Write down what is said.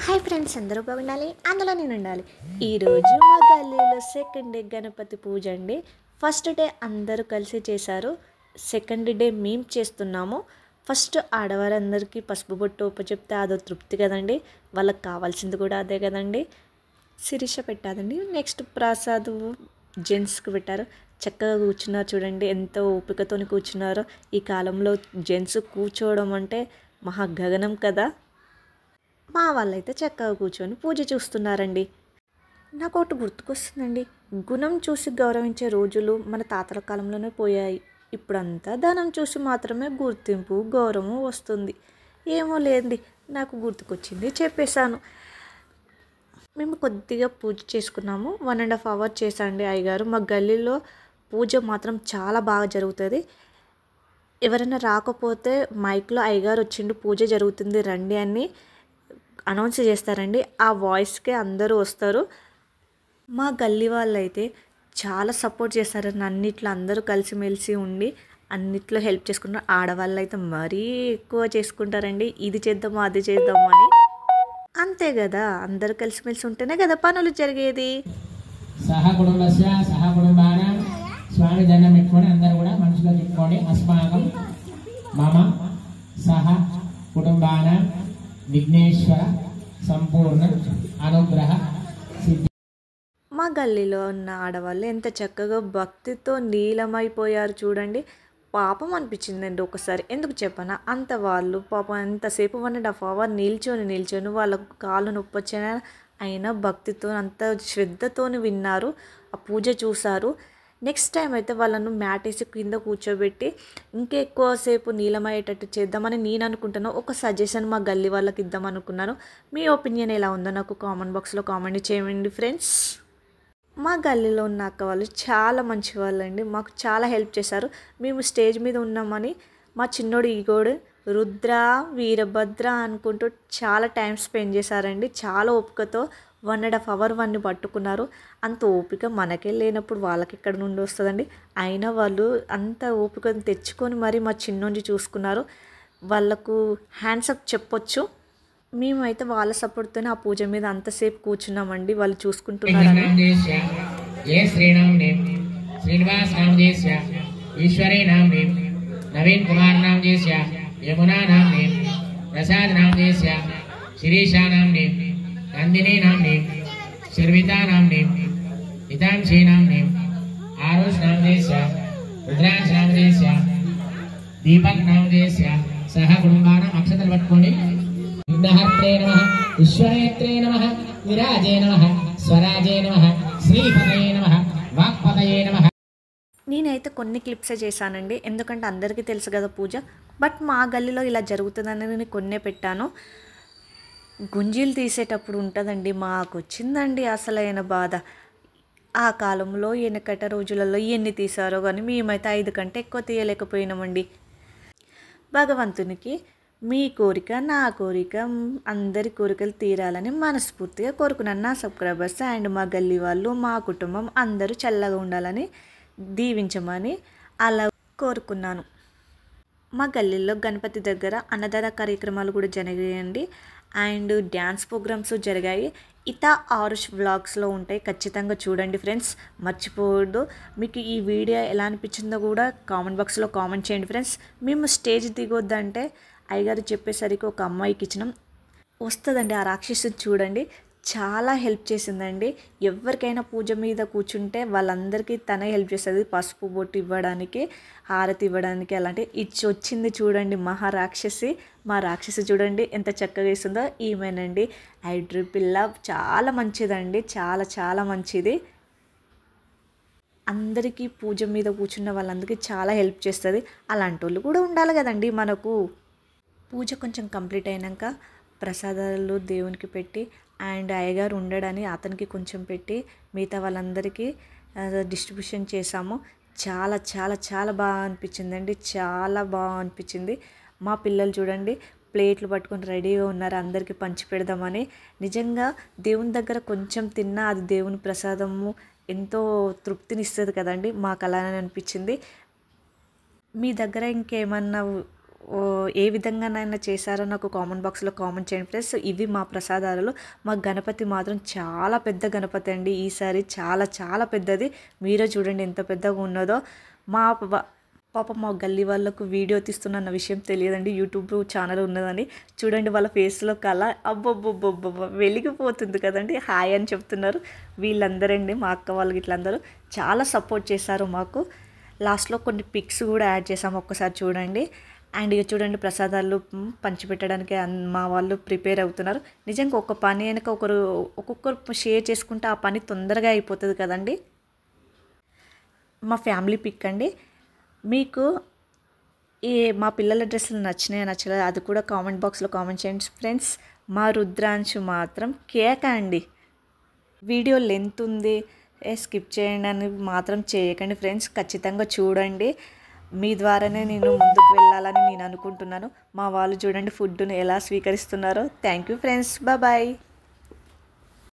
Hi friends, అందరూ బాగుండాలి, అందులో నేను ఉండాలి. ఈరోజు మా గల్లీలో సెకండ్ డే గణపతి పూజ అండి. ఫస్ట్ డే అందరూ కలిసి చేశారు, సెకండ్ డే మేము చేస్తున్నాము. ఫస్ట్ ఆడవారందరికీ పసుపు బొట్టు చెప్తే అదో తృప్తి కదండి, వాళ్ళకి కావాల్సింది కూడా అదే కదండి. శిరీష పెట్టాదండి. నెక్స్ట్ ప్రసాద్ జెంట్స్కి పెట్టారు. చక్కగా కూర్చున్నారు చూడండి, ఎంతో ఓపికతో కూర్చున్నారో. ఈ కాలంలో జెంట్స్ కూర్చోవడం అంటే మహా గగనం కదా. మా వాళ్ళైతే చక్కగా కూర్చొని పూజ చూస్తున్నారండి. నాకు ఒకటి గుర్తుకొస్తుందండి, గుణం చూసి గౌరవించే రోజులు మన తాతల కాలంలోనే పోయాయి. ఇప్పుడంతా ధనం చూసి మాత్రమే గుర్తింపు గౌరవం వస్తుంది. ఏమో లేదండి, నాకు గుర్తుకొచ్చింది చెప్పేశాను. మేము కొద్దిగా పూజ చేసుకున్నాము. 1.5 hours చేశాండి అయ్యగారు. మా గల్లీలో పూజ మాత్రం చాలా బాగా జరుగుతుంది. ఎవరైనా రాకపోతే మైక్లో అయ్యగారు వచ్చిండు, పూజ జరుగుతుంది రండి అని అనౌన్స్ చేస్తారండి. ఆ వాయిస్కే అందరూ వస్తారు. మా గల్లీ వాళ్ళు అయితే చాలా సపోర్ట్ చేస్తారండి. అన్నిట్లో అందరూ కలిసిమెలిసి ఉండి అన్నిట్లో హెల్ప్ చేసుకుంటారు. ఆడవాళ్ళు అయితే మరీ ఎక్కువ చేసుకుంటారండి, ఇది చేద్దాము అది చేద్దాము అని. అంతే కదా, అందరూ కలిసిమెలిసి ఉంటేనే కదా పనులు జరిగేది. సహ కుటుంబస్య సహ కుటుంబానాం స్వామి దండం పెట్టుకొని అందరూ కూడా మనసులో చెప్పుకోండి. అస్మాకం మమ సహ కుటుంబానాం విఘ్నేశ్వర సంపూర్ణ అనుగ్రహ సిద్ధి. మా గల్లీలో ఉన్న ఆడవాళ్ళు ఎంత చక్కగా భక్తితో నీలమైపోయారు చూడండి. పాపం అనిపించిందండి ఒకసారి. ఎందుకు చెప్పనా, అంత వాళ్ళు పాపం ఎంతసేపు 1.5 hours నిల్చొని వాళ్ళకు కాళ్ళు నొప్పి వచ్చిన అయినా భక్తితో అంత శ్రద్ధతోని విన్నారు, ఆ పూజ చూశారు. నెక్స్ట్ టైం అయితే వాళ్ళను మ్యాట్ వేసి కింద కూర్చోబెట్టి ఇంకెక్కువసేపు నీలమయ్యేటట్టు చేద్దామని నేను అనుకుంటాను. ఒక సజెషన్ మా గల్లీ వాళ్ళకి ఇద్దాం అనుకున్నాను. మీ ఒపీనియన్ ఎలా ఉందో నాకు కామెంట్ బాక్స్లో కామెంట్ చేయండి ఫ్రెండ్స్. మా గల్లీలో ఉన్న అక్క వాళ్ళు చాలా మంచి వాళ్ళండి, మాకు చాలా హెల్ప్ చేశారు. మేము స్టేజ్ మీద ఉన్నామని మా చిన్నోడు ఈగోడు రుద్ర వీరభద్ర అనుకుంటూ చాలా టైం స్పెండ్ చేశారండి. చాలా ఓపికతో 1.5 hours వాడిని పట్టుకున్నారు. అంత ఓపిక మనకే లేనప్పుడు వాళ్ళకి ఎక్కడి నుండి వస్తుందండి. అయినా వాళ్ళు అంత ఓపికను తెచ్చుకొని మరి మా చిన్నోండి చూసుకున్నారు. వాళ్ళకు హ్యాండ్సప్ చెప్పొచ్చు. మేమైతే వాళ్ళ సపోర్ట్తోనే ఆ పూజ మీద అంతసేపు కూర్చున్నామండి, వాళ్ళు చూసుకుంటున్నారని. శ్రీనివాస్ నామదేశ్య ఈశ్వరే నామ్నే నవీన్ కుమార్ నామదేశ్య యమునా నామ్నే ప్రసాద్ నామదేశ్య శిరీషా నామ్నే నందిని నామ్నే శర్వితా నామ్నే హితాంశీ నామ్నే ఆరుష్ నామదేశ్య రుద్రాంశ నామదేశ్య దీపక్ నామదేశ్య సహ కుటుంబానం అక్షతలు పట్టుకోండి. విఘ్నహర్త్రే నమః ఈశ్వరేత్రే నమః విరాజే నమః స్వరాజే నమః శ్రీపతయే నమః వాక్పతయే నమః. నేనైతే కొన్ని క్లిప్సే చేశానండి, ఎందుకంటే అందరికీ తెలుసు కదా పూజ. బట్ మా గల్లీలో ఇలా జరుగుతుందని నేను కొన్నే పెట్టాను. గుంజీలు తీసేటప్పుడు ఉంటుందండి, మాకు వచ్చిందండి అసలైన బాధ. ఆ కాలంలో వెనకట రోజులలో ఎన్ని తీసారో కానీ మేమైతే 5 కంటే ఎక్కువ తీయలేకపోయినామండి. భగవంతునికి మీ కోరిక నా కోరిక అందరి కోరికలు తీరాలని మనస్ఫూర్తిగా కోరుకున్నాను. నా సబ్స్క్రైబర్స్ అండ్ మా గల్లీ వాళ్ళు మా కుటుంబం అందరూ చల్లగా ఉండాలని దీవించమని అలా కోరుకున్నాను. మా గల్లీలో గణపతి దగ్గర అన్నదాన కార్యక్రమాలు కూడా జరిగాయండి, అండ్ డ్యాన్స్ ప్రోగ్రామ్స్ జరిగాయి. ఆరుష్ వ్లాగ్స్లో ఉంటాయి, ఖచ్చితంగా చూడండి ఫ్రెండ్స్, మర్చిపోవద్దు. మీకు ఈ వీడియో ఎలా అనిపించిందో కూడా కామెంట్ బాక్స్లో కామెంట్ చేయండి ఫ్రెండ్స్. మేము స్టేజ్ దిగొద్దంటే అయ్యగారు చెప్పేసరికి ఒక అమ్మాయికి ఇచ్చినాం, వస్తుందండి. ఆ రాక్షసుని చూడండి, చాలా హెల్ప్ చేసిందండి. ఎవరికైనా పూజ మీద కూర్చుంటే వాళ్ళందరికీ తనే హెల్ప్ చేస్తుంది. పసుపు బొట్టు ఇవ్వడానికి, హారతి ఇవ్వడానికి, అలాంటి ఇచ్చి వచ్చింది చూడండి మహారాక్షసి. మా రాక్షసి చూడండి ఎంత చక్కగా ఇస్తుందో. ఈమెనండి ఐడ్రీ పిల్ల, చాలా మంచిదండి, చాలా చాలా మంచిది. అందరికీ పూజ మీద కూర్చున్న వాళ్ళందరికీ చాలా హెల్ప్ చేస్తుంది. అలాంటి వాళ్ళు కూడా ఉండాలి కదండి మనకు. పూజ కొంచెం కంప్లీట్ అయినాక ప్రసాదాలు దేవునికి పెట్టి అండ్ అయ్యగారు ఉండడని అతనికి కొంచెం పెట్టి మిగతా వాళ్ళందరికీ డిస్ట్రిబ్యూషన్ చేసాము. చాలా చాలా చాలా బాగా అనిపించిందండి, చాలా బాగా అనిపించింది. మా పిల్లలు చూడండి ప్లేట్లు పట్టుకొని రెడీగా ఉన్నారు అందరికీ పంచి పెడదామని. నిజంగా దేవుని దగ్గర కొంచెం తిన్నా అది దేవుని ప్రసాదము ఎంతో తృప్తినిస్తుంది కదండి, మాకు అలానే అనిపించింది. మీ దగ్గర ఇంకేమన్నా ఏ విధంగానైనా చేశారో నాకు కామెంట్ బాక్స్లో కామెంట్ చేయండి ఫ్రెండ్స్. ఇవి మా ప్రసాదాలు. మా గణపతి మాత్రం చాలా పెద్ద గణపతి అండి. ఈసారి చాలా చాలా పెద్దది. మీరే చూడండి ఎంత పెద్దగా ఉన్నదో. మా పాప మా గల్లీ వాళ్ళకు వీడియో తీస్తున్న విషయం తెలియదండి. యూట్యూబ్ ఛానల్ ఉన్నదని చూడండి, వాళ్ళ ఫేస్లో కళ అబ్బబ్బబ్బబ్బబ్బ వెలిగిపోతుంది కదండి. హాయ్ అని చెప్తున్నారు వీళ్ళందరండి. మా అక్క వాళ్ళకి ఇట్లందరూ చాలా సపోర్ట్ చేశారు మాకు. లాస్ట్లో కొన్ని పిక్స్ కూడా యాడ్ చేసాము, ఒక్కసారి చూడండి. అండ్ ఇక చూడండి ప్రసాదాలు పంచిపెట్టడానికి మా వాళ్ళు ప్రిపేర్ అవుతున్నారు. నిజంగా ఒక పని వెనక ఒక్కొక్కరు షేర్ చేసుకుంటే ఆ పని తొందరగా అయిపోతుంది కదండి. మా ఫ్యామిలీ పిక్ అండి. మీకు మా పిల్లల డ్రెస్సులు నచ్చినాయో నచ్చలేదు అది కూడా కామెంట్ బాక్స్లో కామెంట్ చేయండి ఫ్రెండ్స్. మా రుద్రాంశు మాత్రం కేక అండి. వీడియో లెంత్ ఉంది, స్కిప్ చేయండి అని మాత్రం చేయకండి ఫ్రెండ్స్. ఖచ్చితంగా చూడండి. మీ ద్వారానే నేను ముందుకు వెళ్ళాలని నేను అనుకుంటున్నాను. మా వాళ్ళు చూడండి ఫుడ్ని ఎలా స్వీకరిస్తున్నారో. Thank you friends. బాయ్.